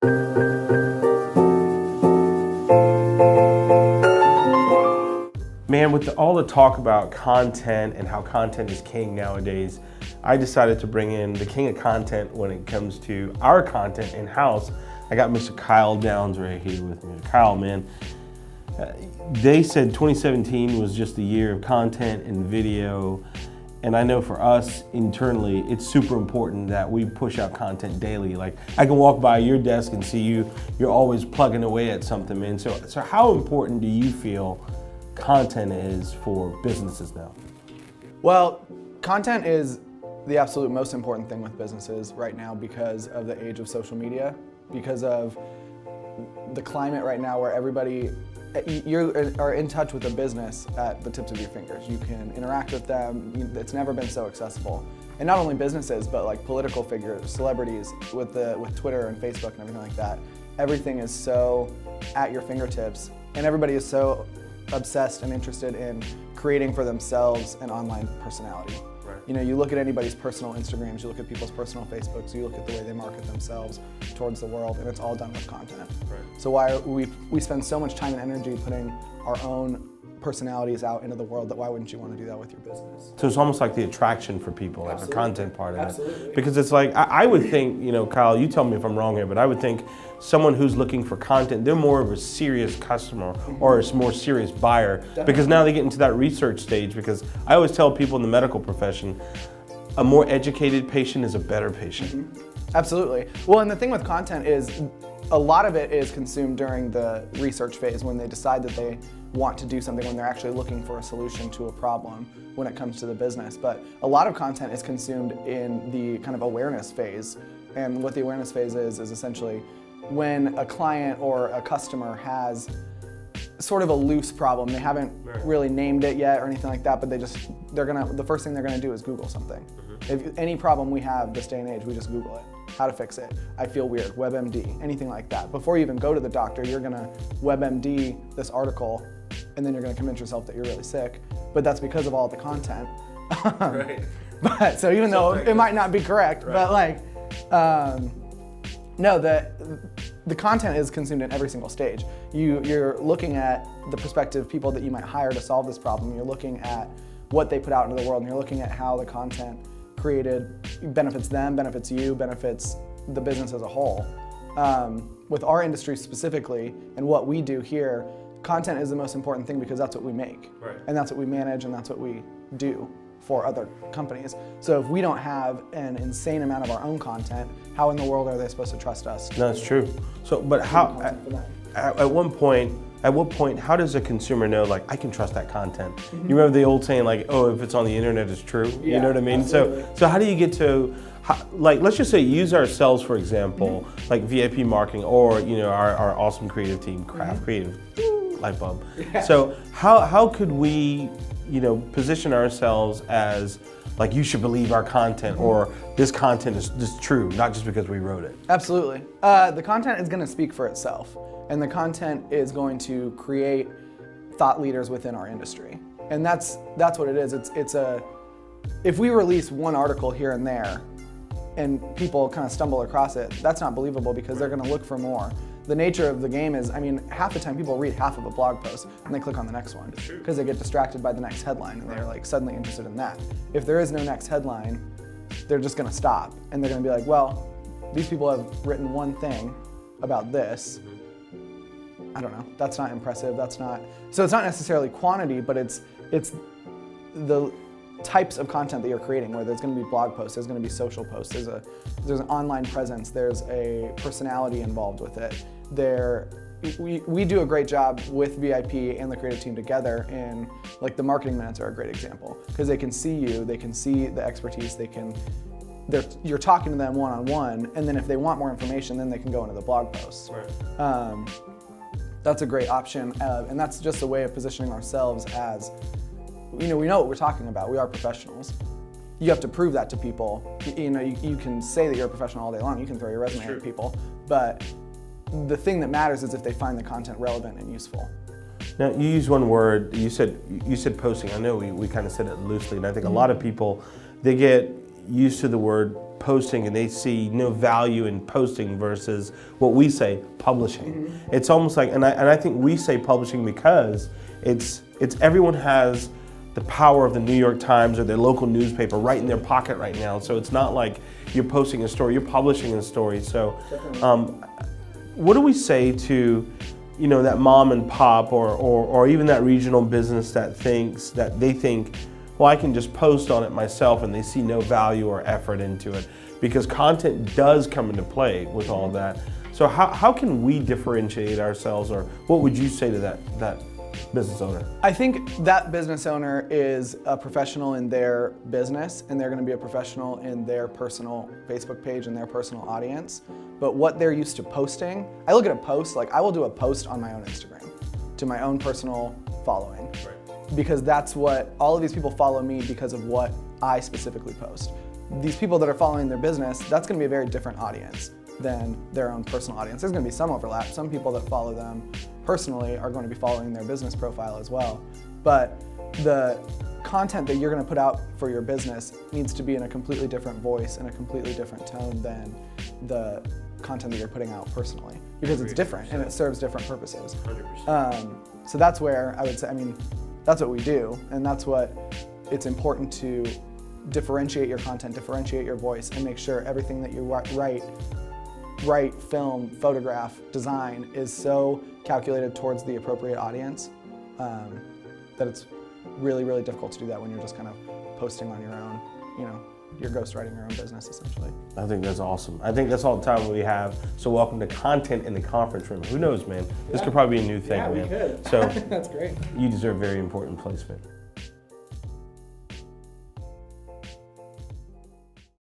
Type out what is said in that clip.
Man, with all the talk about content and how content is king nowadays, I decided to bring in the king of content when it comes to our content in-house. I got Mr. Kyle Downs right here with me. Kyle, man, they said 2017 was just the year of content and video. And I know for us internally, it's super important that we push out content daily. Like, I can walk by your desk and see you're always plugging away at something, man. So how important do you feel content is for businesses now? Well, content is the absolute most important thing with businesses right now because of the age of social media, because of the climate right now where everybody, you are in touch with a business at the tips of your fingers. You can interact with them. It's never been so accessible. And not only businesses, but like political figures, celebrities with Twitter and Facebook and everything like that. Everything is so at your fingertips, and everybody is so obsessed and interested in creating for themselves an online personality. Right. You know, you look at anybody's personal Instagrams, you look at people's personal Facebooks, you look at the way they market themselves towards the world, and it's all done with content. Right. So why we spend so much time and energy putting our own personalities out into the world, that why wouldn't you want to do that with your business? So it's almost like the attraction for people, like Absolutely. the content part of Absolutely. it. Because it's like, I would think, you know, Kyle, you tell me if I'm wrong here, but I would think someone who's looking for content, they're more of a serious customer or a more serious buyer. Definitely. Because now they get into that research stage, because I always tell people in the medical profession, a more educated patient is a better patient. Mm-hmm. Absolutely. Well, and the thing with content is a lot of it is consumed during the research phase when they decide that they want to do something, when they're actually looking for a solution to a problem when it comes to the business. But a lot of content is consumed in the kind of awareness phase. And what the awareness phase is essentially when a client or a customer has sort of a loose problem. They haven't really named it yet or anything like that, but the first thing they're gonna do is Google something. If any problem we have this day and age, we just Google it. How to fix it. I feel weird, WebMD, anything like that. Before you even go to the doctor, you're gonna WebMD this article, and then you're gonna convince yourself that you're really sick. But that's because of all the content. Right. But so even though it might not be correct, but like, no, the content is consumed in every single stage. You're looking at the prospective people that you might hire to solve this problem. You're looking at what they put out into the world, and you're looking at how the content created benefits them, benefits you, benefits the business as a whole. With our industry specifically, and what we do here, content is the most important thing because that's what we make. Right. And that's what we manage, and that's what we do for other companies. So if we don't have an insane amount of our own content, how in the world are they supposed to trust us? No, that's true. So, but how, at what point, how does a consumer know, like, I can trust that content? You remember the old saying, like, oh, if it's on the internet, it's true? Yeah, you know what I mean? absolutely. So how do you get to, like, let's just say use ourselves, for example, like VIP marketing, or, you know, our awesome creative team, Craft Creative, light bulb. Yeah. So how could we, you know, position ourselves as, like, you should believe our content, or this content is just true, not just because we wrote it? Absolutely. The content is going to speak for itself, and the content is going to create thought leaders within our industry, and that's what it is. If we release one article here and there, and people kind of stumble across it, that's not believable because they're going to look for more. The nature of the game is, I mean, half the time people read half of a blog post and they click on the next one because they get distracted by the next headline and they're like suddenly interested in that. If there is no next headline, they're just going to stop and they're going to be like, well, these people have written one thing about this. I don't know, that's not impressive, so it's not necessarily quantity, but it's the types of content that you're creating, where there's going to be blog posts, there's going to be social posts, there's an online presence, there's a personality involved with it. We do a great job with VIP and the creative team together, and like the marketing minutes are a great example because they can see you, they can see the expertise, you're talking to them one-on-one, and then if they want more information, then they can go into the blog posts. Right. That's a great option, and that's just a way of positioning ourselves as, you know, we know what we're talking about. We are professionals. You have to prove that to people. You know, you can say that you're a professional all day long. You can throw your resume at people, but the thing that matters is if they find the content relevant and useful. Now, you used one word. You said posting. I know we kind of said it loosely, and I think a lot of people, they get used to the word posting and they see no value in posting versus what we say, publishing. It's almost like, and I think we say publishing because it's everyone has the power of the New York Times or their local newspaper right in their pocket right now. So it's not like you're posting a story, you're publishing a story. So what do we say to, you know, that mom and pop or even that regional business that they think, well, I can just post on it myself, and they see no value or effort into it, because content does come into play with all that. So how can we differentiate ourselves, or what would you say to that business owner? I think that business owner is a professional in their business, and they're going to be a professional in their personal Facebook page and their personal audience. But what they're used to posting, I look at a post, like I will do a post on my own Instagram to my own personal following. Right. Because that's what, all of these people follow me because of what I specifically post. These people that are following their business, that's going to be a very different audience than their own personal audience. There's going to be some overlap. Some people that follow them personally are going to be following their business profile as well. But the content that you're going to put out for your business needs to be in a completely different voice and a completely different tone than the content that you're putting out personally, because it's different and it serves different purposes. 100%. So that's where I would say, I mean, that's what we do, and that's what it's important to differentiate your content, differentiate your voice, and make sure everything that you write, film, photograph, design is so calculated towards the appropriate audience that it's really, really difficult to do that when you're just kind of posting on your own, you know, you're ghostwriting your own business essentially. I think that's awesome. I think that's all the time we have. So welcome to Content in the Conference Room. Who knows, man? This could probably be a new thing, man. We could. So that's great. You deserve very important placement.